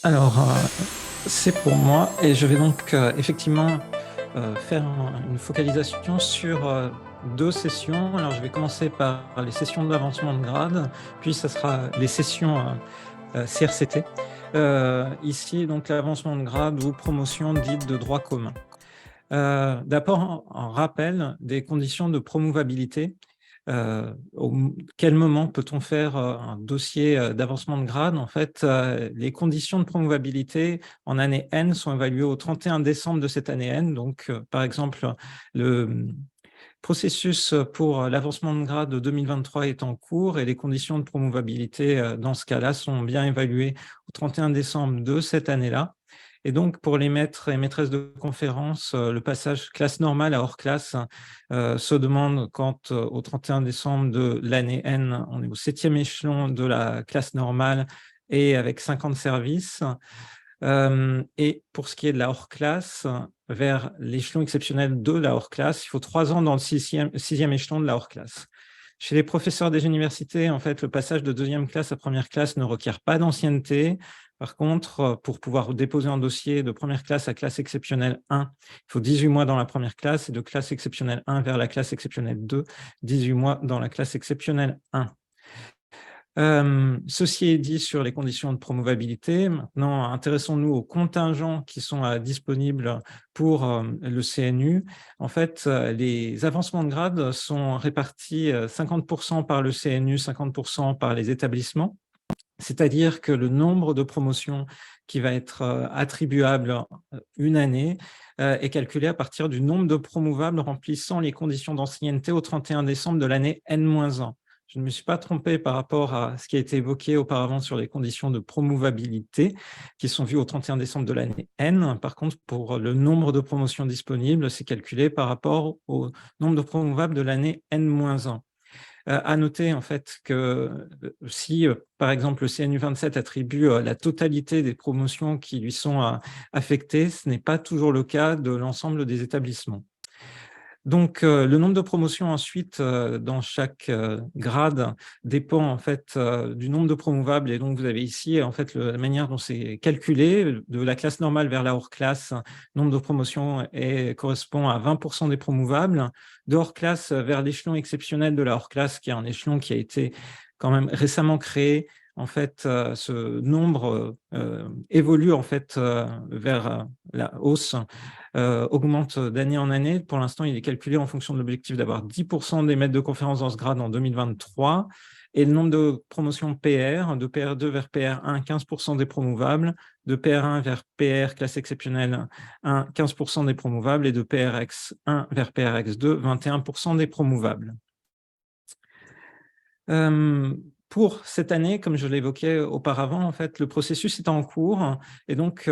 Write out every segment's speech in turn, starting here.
Alors, c'est pour moi et je vais donc effectivement faire une focalisation sur deux sessions. Alors, je vais commencer par les sessions d'avancement de grade, puis ça sera les sessions CRCT. Ici, donc, l'avancement de grade ou promotion dite de droit commun. D'abord, un rappel des conditions de promouvabilité. Au quel moment peut-on faire un dossier d'avancement de grade? En fait, les conditions de promouvabilité en année N sont évaluées au 31 décembre de cette année N. Donc, par exemple, le processus pour l'avancement de grade de 2023 est en cours et les conditions de promouvabilité dans ce cas-là sont bien évaluées au 31 décembre de cette année-là. Et donc, pour les maîtres et maîtresses de conférences, le passage classe normale à hors classe se demande quand, au 31 décembre de l'année N, on est au 7e échelon de la classe normale et avec 50 services. Et pour ce qui est de la hors-classe, vers l'échelon exceptionnel de la hors-classe, il faut 3 ans dans le sixième échelon de la hors-classe. Chez les professeurs des universités, en fait, le passage de deuxième classe à première classe ne requiert pas d'ancienneté. Par contre, pour pouvoir déposer un dossier de première classe à classe exceptionnelle 1, il faut 18 mois dans la première classe et de classe exceptionnelle 1 vers la classe exceptionnelle 2, 18 mois dans la classe exceptionnelle 1. Ceci est dit sur les conditions de promouvabilité. Maintenant, intéressons-nous aux contingents qui sont disponibles pour le CNU. En fait, les avancements de grade sont répartis 50% par le CNU, 50% par les établissements. C'est-à-dire que le nombre de promotions qui va être attribuable une année est calculé à partir du nombre de promouvables remplissant les conditions d'ancienneté au 31 décembre de l'année N-1. Je ne me suis pas trompé par rapport à ce qui a été évoqué auparavant sur les conditions de promouvabilité qui sont vues au 31 décembre de l'année N. Par contre, pour le nombre de promotions disponibles, c'est calculé par rapport au nombre de promouvables de l'année N-1. À noter en fait que si, par exemple, le CNU 27 attribue la totalité des promotions qui lui sont affectées, ce n'est pas toujours le cas de l'ensemble des établissements. Donc, le nombre de promotions ensuite dans chaque grade dépend en fait du nombre de promouvables. Et donc, vous avez ici en fait la manière dont c'est calculé de la classe normale vers la hors-classe. Nombre de promotions correspond à 20% des promouvables. De hors-classe vers l'échelon exceptionnel de la hors-classe, qui est un échelon qui a été quand même récemment créé. En fait, ce nombre évolue en fait vers la hausse, augmente d'année en année. Pour l'instant, il est calculé en fonction de l'objectif d'avoir 10% des maîtres de conférence dans ce grade en 2023 et le nombre de promotions PR, de PR2 vers PR1, 15% des promouvables, de PR1 vers PR classe exceptionnelle 1, 15% des promouvables et de PRX1 vers PRX2, 21% des promouvables. Pour cette année, comme je l'évoquais auparavant, en fait, le processus est en cours et donc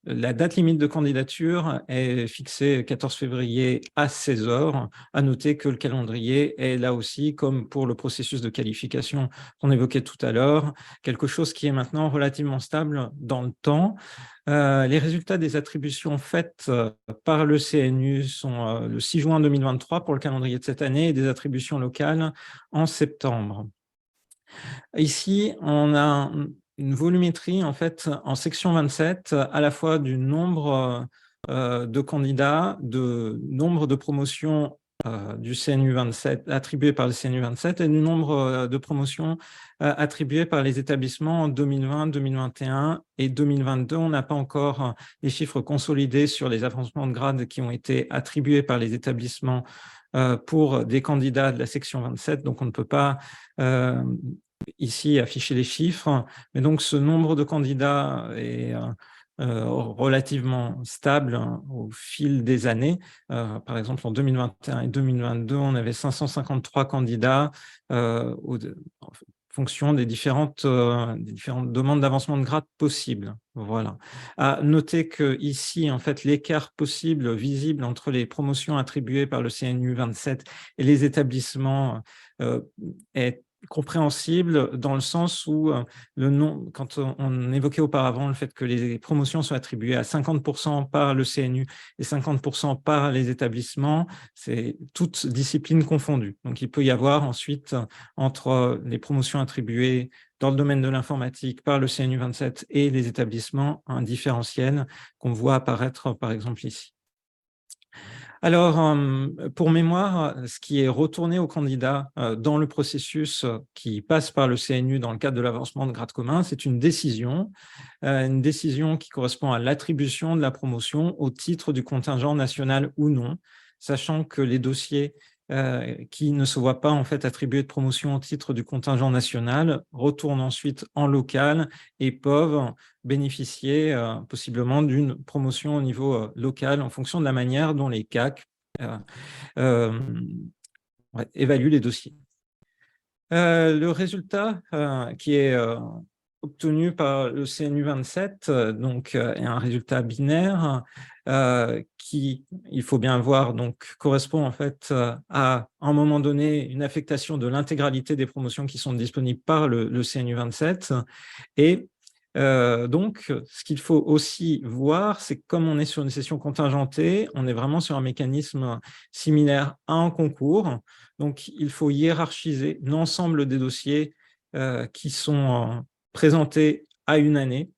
la date limite de candidature est fixée 14 février à 16 heures. À noter que le calendrier est là aussi, comme pour le processus de qualification qu'on évoquait tout à l'heure, quelque chose qui est maintenant relativement stable dans le temps. Les résultats des attributions faites par le CNU sont le 6 juin 2023 pour le calendrier de cette année et des attributions locales en septembre. Ici, on a une volumétrie en fait en section 27 à la fois du nombre de candidats, de nombre de promotions du CNU 27 attribuées par le CNU 27 et du nombre de promotions attribuées par les établissements en 2020, 2021 et 2022. On n'a pas encore les chiffres consolidés sur les avancements de grade qui ont été attribués par les établissements pour des candidats de la section 27, donc on ne peut pas ici afficher les chiffres, mais donc ce nombre de candidats est relativement stable au fil des années. Par exemple, en 2021 et 2022, on avait 553 candidats en fonction des différentes demandes d'avancement de grade possibles. Voilà. À noter que ici, en fait, l'écart possible visible entre les promotions attribuées par le CNU 27 et les établissements est compréhensible dans le sens où le nom, quand on évoquait auparavant le fait que les promotions soient attribuées à 50% par le CNU et 50% par les établissements, c'est toutes disciplines confondues. Donc, il peut y avoir ensuite, entre les promotions attribuées dans le domaine de l'informatique par le CNU 27 et les établissements, un différentiel qu'on voit apparaître, par exemple, ici. Alors, pour mémoire, ce qui est retourné aux candidats dans le processus qui passe par le CNU dans le cadre de l'avancement de grade commun, c'est une décision qui correspond à l'attribution de la promotion au titre du contingent national ou non, sachant que les dossiers qui ne se voient pas en fait attribués de promotion au titre du contingent national retournent ensuite en local et peuvent bénéficier possiblement d'une promotion au niveau local en fonction de la manière dont les CAC euh, évaluent les dossiers. Le résultat qui est obtenu par le CNU 27 donc, est un résultat binaire qui, il faut bien voir, donc, correspond en fait à un moment donné une affectation de l'intégralité des promotions qui sont disponibles par le CNU 27 et donc, ce qu'il faut aussi voir, c'est que comme on est sur une session contingentée, on est vraiment sur un mécanisme similaire à un concours. Donc, il faut hiérarchiser l'ensemble des dossiers qui sont présentés à une année.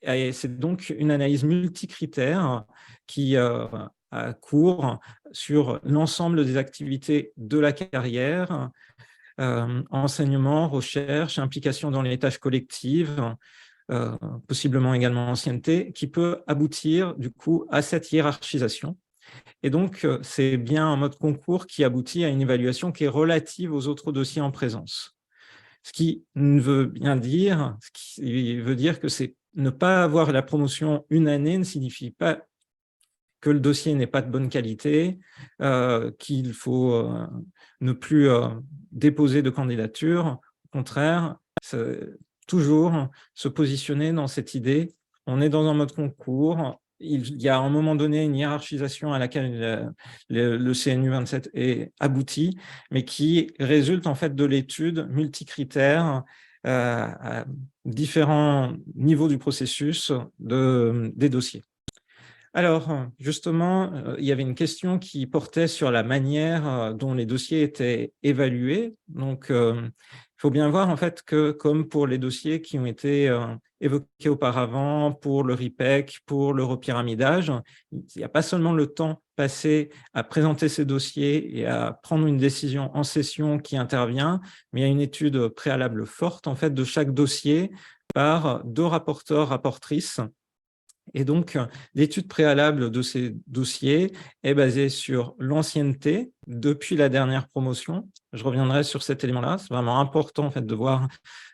Et c'est donc une analyse multicritère qui a cours sur l'ensemble des activités de la carrière, enseignement, recherche, implication dans les tâches collectives, possiblement également ancienneté, qui peut aboutir du coup à cette hiérarchisation. Et donc, c'est bien un mode concours qui aboutit à une évaluation qui est relative aux autres dossiers en présence. Ce qui veut dire que c'est ne pas avoir la promotion une année ne signifie pas que le dossier n'est pas de bonne qualité, qu'il faut ne plus déposer de candidature. Au contraire, toujours se positionner dans cette idée, on est dans un mode concours, il y a à un moment donné une hiérarchisation à laquelle le CNU 27 est abouti, mais qui résulte en fait de l'étude multicritère à différents niveaux du processus des dossiers. Alors, justement, il y avait une question qui portait sur la manière dont les dossiers étaient évalués. Donc, il faut bien voir en fait que, comme pour les dossiers qui ont été évoqués auparavant, pour le RIPEC, pour l'europyramidage, il n'y a pas seulement le temps passé à présenter ces dossiers et à prendre une décision en session qui intervient, mais il y a une étude préalable forte en fait de chaque dossier par 2 rapporteurs, rapportrices. Et donc, l'étude préalable de ces dossiers est basée sur l'ancienneté depuis la dernière promotion. Je reviendrai sur cet élément-là. C'est vraiment important en fait, de voir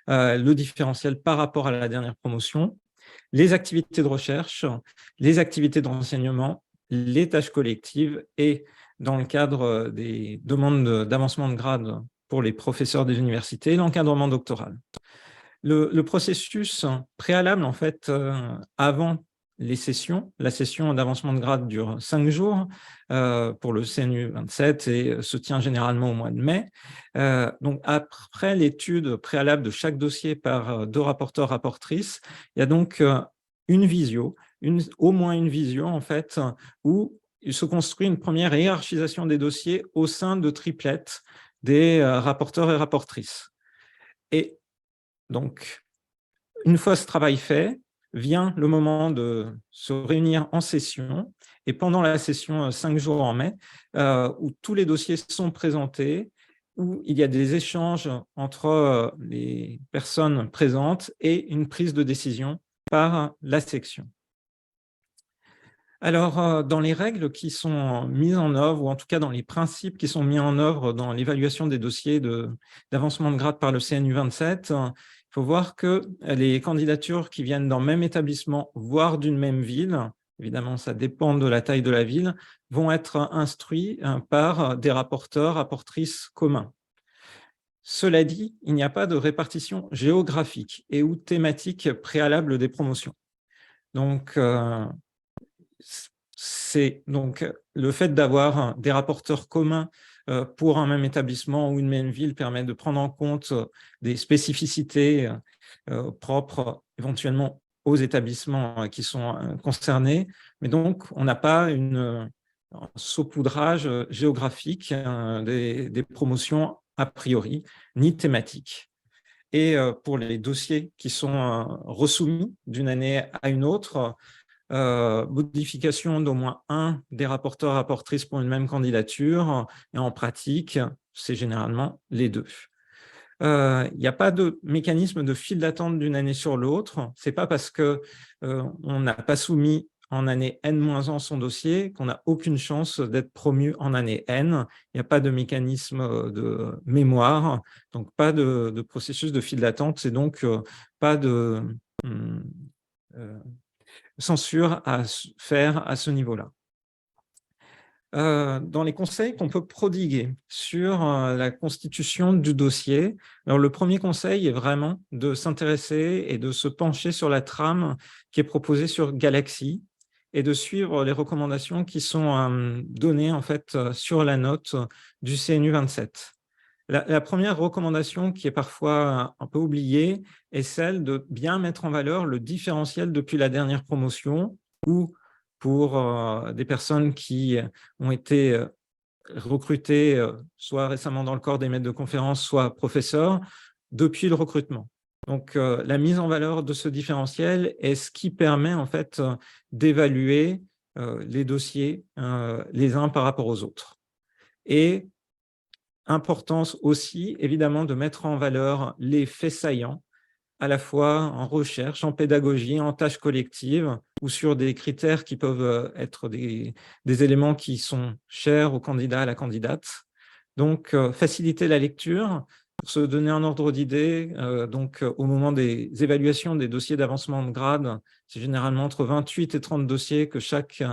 le différentiel par rapport à la dernière promotion. Les activités de recherche, les activités d'enseignement, les tâches collectives et dans le cadre des demandes d'avancement de grade pour les professeurs des universités, l'encadrement doctoral. Le processus préalable, en fait, avant les sessions, la session d'avancement de grade dure 5 jours pour le CNU 27 et se tient généralement au mois de mai. Donc, après l'étude préalable de chaque dossier par 2 rapporteurs, rapportrices, il y a donc une visio, au moins une visio, en fait, où il se construit une première hiérarchisation des dossiers au sein de triplettes des rapporteurs et rapportrices. Et donc, une fois ce travail fait, vient le moment de se réunir en session. Et pendant la session 5 jours en mai, où tous les dossiers sont présentés, où il y a des échanges entre les personnes présentes et une prise de décision par la section. Alors, dans les règles qui sont mises en œuvre, ou en tout cas dans les principes qui sont mis en œuvre dans l'évaluation des dossiers d'avancement de grade par le CNU 27, il faut voir que les candidatures qui viennent d'un même établissement, voire d'une même ville, évidemment ça dépend de la taille de la ville, vont être instruits par des rapporteurs, rapportrices communs. Cela dit, il n'y a pas de répartition géographique et ou thématique préalable des promotions. Donc, c'est donc le fait d'avoir des rapporteurs communs pour un même établissement ou une même ville permet de prendre en compte des spécificités propres éventuellement aux établissements qui sont concernés. Mais donc, on n'a pas un saupoudrage géographique des promotions a priori, ni thématiques. Et pour les dossiers qui sont resoumis d'une année à une autre, modification d'au moins un des rapporteurs rapportrices pour une même candidature, et en pratique, c'est généralement les deux. Il n'y a pas de mécanisme de file d'attente d'une année sur l'autre. Ce n'est pas parce qu'on n'a pas soumis en année N-1 son dossier qu'on n'a aucune chance d'être promu en année N. Il n'y a pas de mécanisme de mémoire, donc pas de processus de file d'attente. C'est donc pas de censure à faire à ce niveau-là. Dans les conseils qu'on peut prodiguer sur la constitution du dossier, alors le premier conseil est vraiment de s'intéresser et de se pencher sur la trame qui est proposée sur Galaxy et de suivre les recommandations qui sont données en fait sur la note du CNU 27. La première recommandation qui est parfois un peu oubliée est celle de bien mettre en valeur le différentiel depuis la dernière promotion ou pour des personnes qui ont été recrutées soit récemment dans le corps des maîtres de conférences, soit professeurs, depuis le recrutement. Donc, la mise en valeur de ce différentiel est ce qui permet en fait d'évaluer les dossiers les uns par rapport aux autres. Et importance aussi, évidemment, de mettre en valeur les faits saillants, à la fois en recherche, en pédagogie, en tâches collectives ou sur des critères qui peuvent être des éléments qui sont chers au candidat, à la candidate. Donc, faciliter la lecture. Pour se donner un ordre d'idée, au moment des évaluations des dossiers d'avancement de grade, c'est généralement entre 28 et 30 dossiers que chaque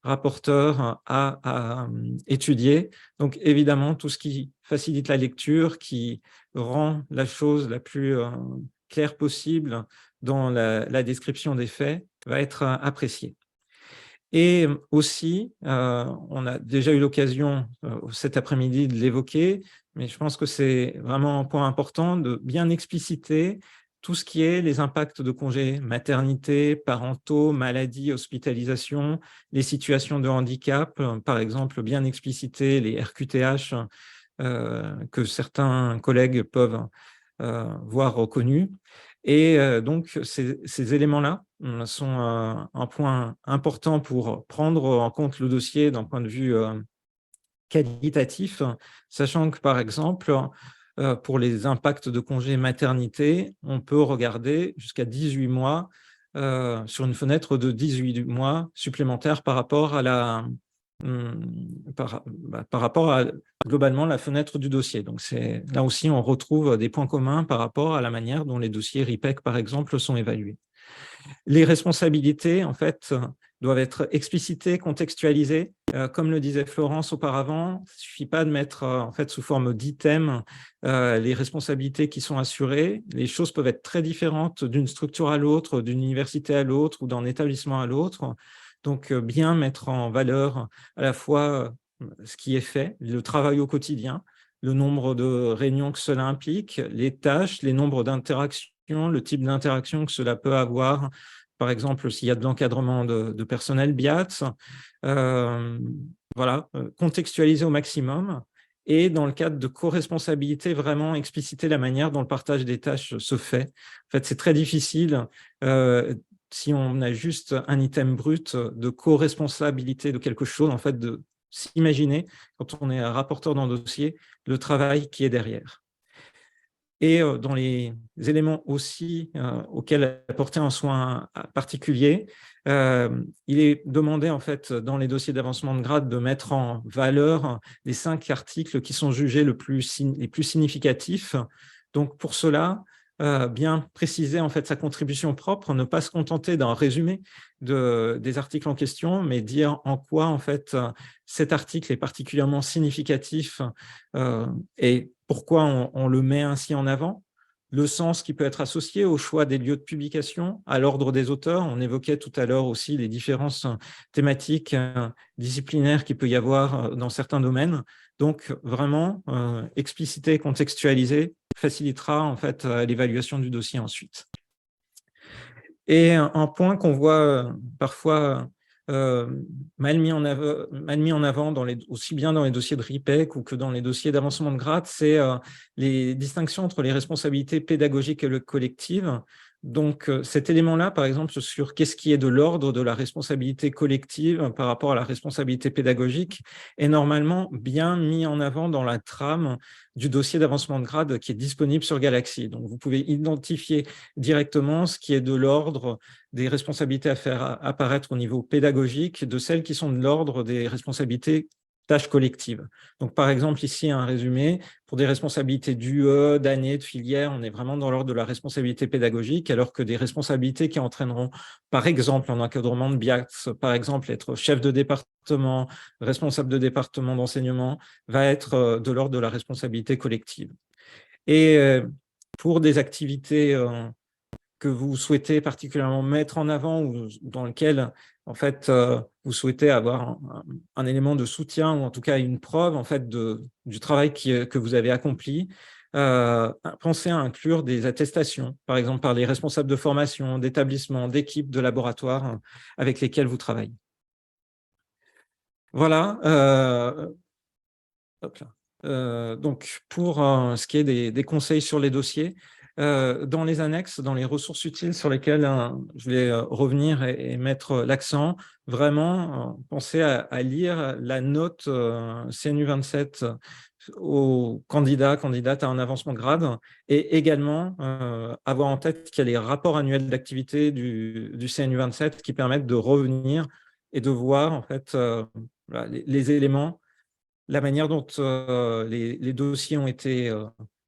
rapporteur a à étudier. Donc, évidemment, tout ce qui facilite la lecture, qui rend la chose la plus claire possible dans la description des faits, va être apprécié. Et aussi, on a déjà eu l'occasion cet après-midi de l'évoquer, mais je pense que c'est vraiment un point important de bien expliciter tout ce qui est les impacts de congés maternité, parentaux, maladie, hospitalisation, les situations de handicap, par exemple, bien expliciter les RQTH que certains collègues peuvent voir reconnus. Et donc, ces éléments-là sont un point important pour prendre en compte le dossier d'un point de vue qualitatif, sachant que, par exemple, pour les impacts de congé maternité, on peut regarder jusqu'à 18 mois sur une fenêtre de 18 mois supplémentaires par rapport à par rapport à globalement la fenêtre du dossier. Donc, là aussi, on retrouve des points communs par rapport à la manière dont les dossiers RIPEC, par exemple, sont évalués. Les responsabilités, en fait, doivent être explicitées, contextualisées. Comme le disait Florence auparavant, il ne suffit pas de mettre en fait, sous forme d'items les responsabilités qui sont assurées. Les choses peuvent être très différentes d'une structure à l'autre, d'une université à l'autre ou d'un établissement à l'autre. Donc, bien mettre en valeur à la fois ce qui est fait, le travail au quotidien, le nombre de réunions que cela implique, les tâches, les nombres d'interactions, le type d'interaction que cela peut avoir, par exemple, s'il y a de l'encadrement de personnel BIAT, contextualiser au maximum et dans le cadre de co-responsabilité, vraiment expliciter la manière dont le partage des tâches se fait. En fait, c'est très difficile si on a juste un item brut de co-responsabilité de quelque chose, en fait, de s'imaginer, quand on est un rapporteur dans le dossier, le travail qui est derrière. Et dans les éléments aussi auxquels apporter un soin particulier, il est demandé en fait dans les dossiers d'avancement de grade de mettre en valeur les 5 articles qui sont jugés les plus significatifs. Donc pour cela, bien préciser en fait sa contribution propre, ne pas se contenter d'un résumé des articles en question, mais dire en quoi en fait cet article est particulièrement significatif et pourquoi on le met ainsi en avant, le sens qui peut être associé au choix des lieux de publication, à l'ordre des auteurs. On évoquait tout à l'heure aussi les différences thématiques disciplinaires qu'il peut y avoir dans certains domaines. Donc, vraiment, expliciter, contextualiser facilitera en fait l'évaluation du dossier ensuite. Et un point qu'on voit parfois mal mis en avant aussi bien dans les dossiers de RIPEC ou que dans les dossiers d'avancement de grade, c'est les distinctions entre les responsabilités pédagogiques et le collectives. Donc, cet élément-là, par exemple, sur qu'est-ce qui est de l'ordre de la responsabilité collective par rapport à la responsabilité pédagogique, est normalement bien mis en avant dans la trame du dossier d'avancement de grade qui est disponible sur Galaxy. Donc, vous pouvez identifier directement ce qui est de l'ordre des responsabilités à faire apparaître au niveau pédagogique, de celles qui sont de l'ordre des responsabilités tâches collectives. Donc, par exemple, ici, un résumé, pour des responsabilités d'UE, d'année, de filière, on est vraiment dans l'ordre de la responsabilité pédagogique, alors que des responsabilités qui entraîneront, par exemple, en encadrement de BIAX, par exemple, être chef de département, responsable de département d'enseignement, va être de l'ordre de la responsabilité collective. Et pour des activités que vous souhaitez particulièrement mettre en avant ou dans lequel en fait vous souhaitez avoir un élément de soutien ou en tout cas une preuve en fait du travail que vous avez accompli, pensez à inclure des attestations, par exemple par les responsables de formation, d'établissement, d'équipes, de laboratoire avec lesquels vous travaillez. Voilà. Hop là. Donc, pour ce qui est des conseils sur les dossiers, dans les annexes, dans les ressources utiles sur lesquelles je vais revenir et mettre l'accent, vraiment, pensez à lire la note CNU 27 aux candidates à un avancement de grade et également avoir en tête qu'il y a les rapports annuels d'activité du CNU 27 qui permettent de revenir et de voir en fait voilà, les éléments, la manière dont les dossiers ont été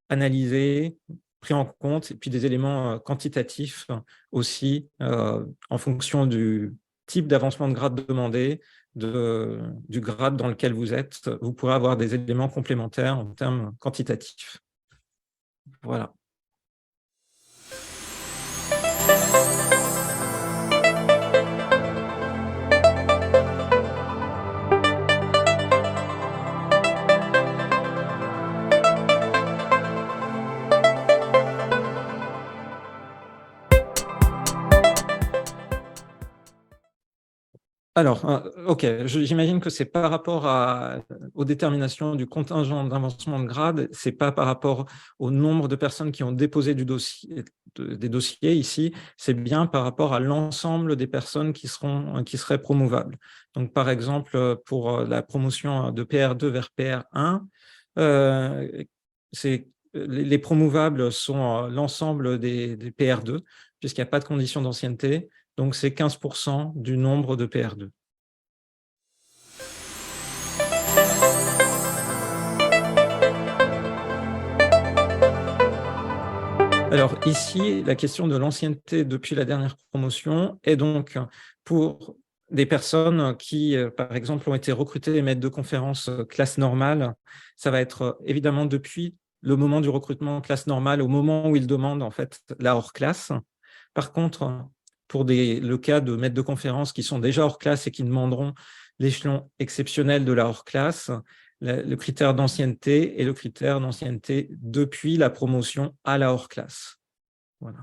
analysés, pris en compte, et puis des éléments quantitatifs aussi en fonction du type d'avancement de grade demandé, du grade dans lequel vous êtes. Vous pourrez avoir des éléments complémentaires en termes quantitatifs. Voilà. Alors, OK, j'imagine que c'est par rapport aux déterminations du contingent d'avancement de grade, c'est pas par rapport au nombre de personnes qui ont déposé des dossiers ici, c'est bien par rapport à l'ensemble des personnes qui seraient promouvables. Donc, par exemple, pour la promotion de PR2 vers PR1, les promouvables sont l'ensemble des PR2, puisqu'il n'y a pas de condition d'ancienneté. Donc, c'est 15% du nombre de PR2. Alors ici, la question de l'ancienneté depuis la dernière promotion est donc pour des personnes qui, par exemple, ont été recrutées maîtres de conférences classe normale, ça va être évidemment depuis le moment du recrutement classe normale au moment où ils demandent en fait la hors classe. Par contre, pour le cas de maîtres de conférences qui sont déjà hors classe et qui demanderont l'échelon exceptionnel de la hors classe, le critère d'ancienneté est le critère d'ancienneté depuis la promotion à la hors classe. Voilà.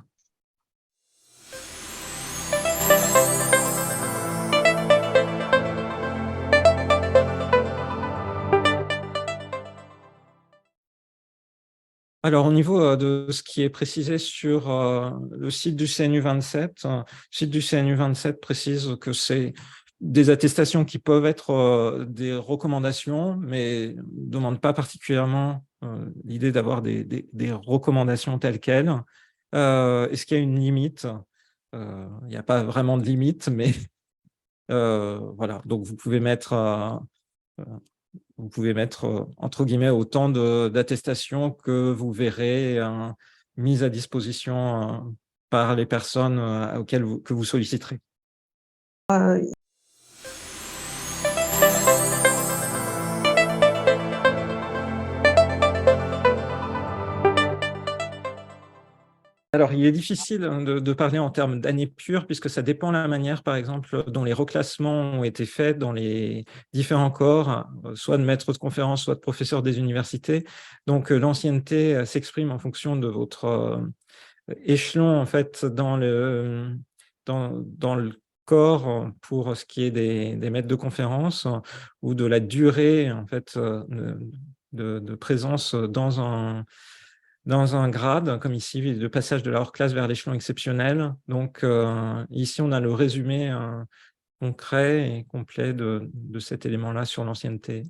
Alors, au niveau de ce qui est précisé sur le site du CNU 27, le site du CNU 27 précise que c'est des attestations qui peuvent être des recommandations, mais ne demandent pas particulièrement l'idée d'avoir des recommandations telles quelles. Est-ce qu'il y a une limite? Il n'y a pas vraiment de limite, mais voilà. Donc, vous pouvez mettre entre guillemets autant d'attestations que vous verrez mises à disposition par les personnes que vous solliciterez. Alors, il est difficile de parler en termes d'années pures, puisque ça dépend de la manière, par exemple, dont les reclassements ont été faits dans les différents corps, soit de maîtres de conférences, soit de professeurs des universités. Donc, l'ancienneté s'exprime en fonction de votre échelon, en fait, dans le corps pour ce qui est des maîtres de conférences, ou de la durée, en fait, de présence dans un grade, comme ici, le passage de la hors classe vers l'échelon exceptionnel. Donc, ici, on a le résumé concret et complet de cet élément-là sur l'ancienneté.